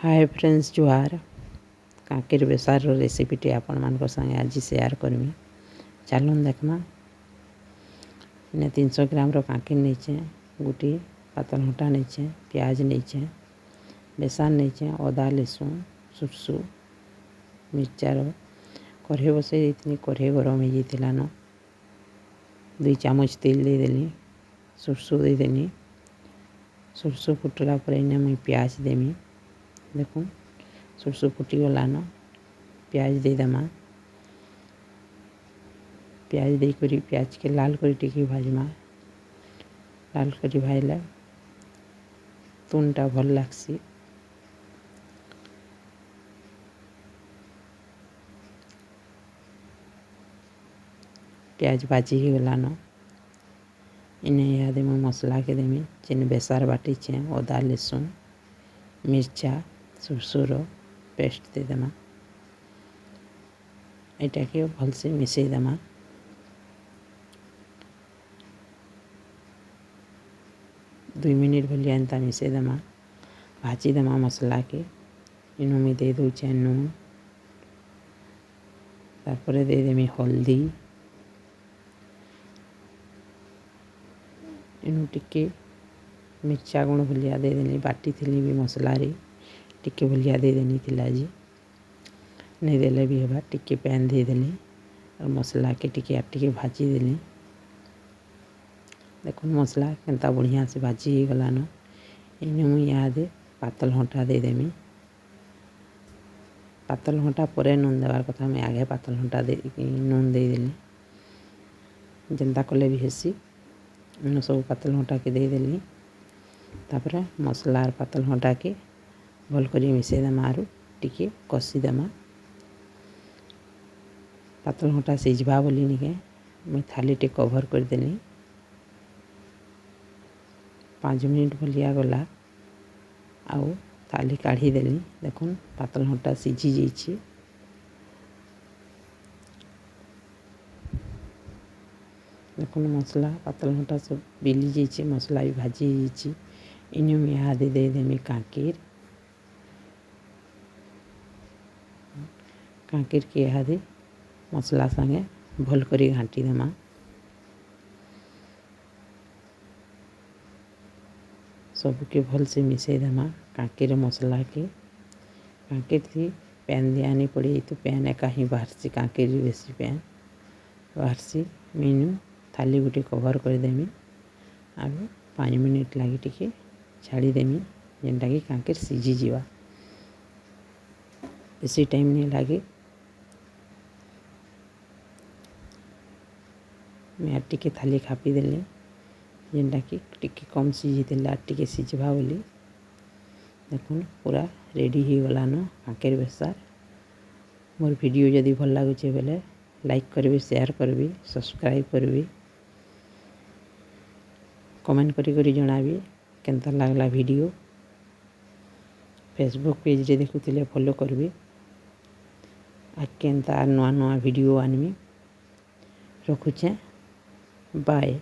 Hi friends जुहार कांकेर बेसार रेसिपीटी आपण मान संगे आज शेयर करमी चलन देखमा ने 300 ग्राम कांकेर नहीं गोटे पातल हटा नहीं प्याज नहीं बेसन नहीं अदा लहसुन सुरसु मिर्चार कढ़े बसई कढ़े गरम हो 2 चामच तेल देदेली सुरसु देदेली सुरसु फुटला पर इन्हें मुई प्याज देमी देखो सुरसु फुटी गलान प्याज देदेमा प्याज दे करी प्याज के लाल करी टिकी भाजमा लाल करी भाजले तुनटा भल लागसी प्याज भाजी ही गलान इन्हें याद मैं मसला के देमी जिन बेसार बाटी छे अदा लहसुन मिर्चा सुरसुर पेस्ट देदेमा यहाँ के भलसे मिसई देमा 2 मिनिट भलिया एंता मिसई देमा भाजी देमा मसला के इनु मी दे दूचे नून तारपरे दे देमी हल्दी इनु टिके मिर्चा गुण भलिया दे देनी बाटी थी भी मसला रे टिके भलिया दे देनी थिला जी नहीं देले भी हेबा टिके पैन दे देली और मसला के टिके टिके भाजी देली देखो मसला केनता बढ़िया से भाजी ही गलान इन मुई यादे पातल हंटा दे देमी पातल हंटा परे नून देवार कथा मैं आगे पातल हंटा दे नून दे देली जेनता कले भी हेसी इन सब पातल हंटा के दे देली तापर मसला पातल हंटा के भल कर मिसई देमा आरु टिके कषी देमा पातल हंटा सिझबा बोली निके मैं थाली टे कभर कर देली 5 मिनिट भलिया गला आउ थाली काढ़ी देली देखुन पातल हंटा सिझी जाइए देखुन मसला पातल हंटा सब बिली जाइए मसला भी भाजी जाइए इन मैं दे देमी कांकेर कांकेर के इहादे मसला संगे भल करी घाटी देमा सबके भल से मिसई देमा कांकेर मसला के कांकेर थी पैन दिया नहीं पड़ी तो पैन एका ही बाहरसी कांकेर बेसी पैन बाहरसी मीनू थाली गोटे कभर कर देमी आगे 5 मिनिट लगी टिके छाड़ी देमी जेनटा कि कांकेर सिझी जीवा बेसी टाइम नहीं लगे मैं टिके थाली खापी देली जेनटा कि टिके कम सिझी देला टिके सिझबा बोली देखुन पूरा रेडी ही गलान कांकेर बेसार मोर वीडियो जदि भल लगुचे बेले लाइक करबी शेयर करबी सब्सक्राइब करबी कमेंट करी जनाबी केनता लागला वीडियो फेसबुक पेज रे देखुतिले फॉलो करबी आ केनता नुआ नुआ वीडियो आनमी रखुचे बाय।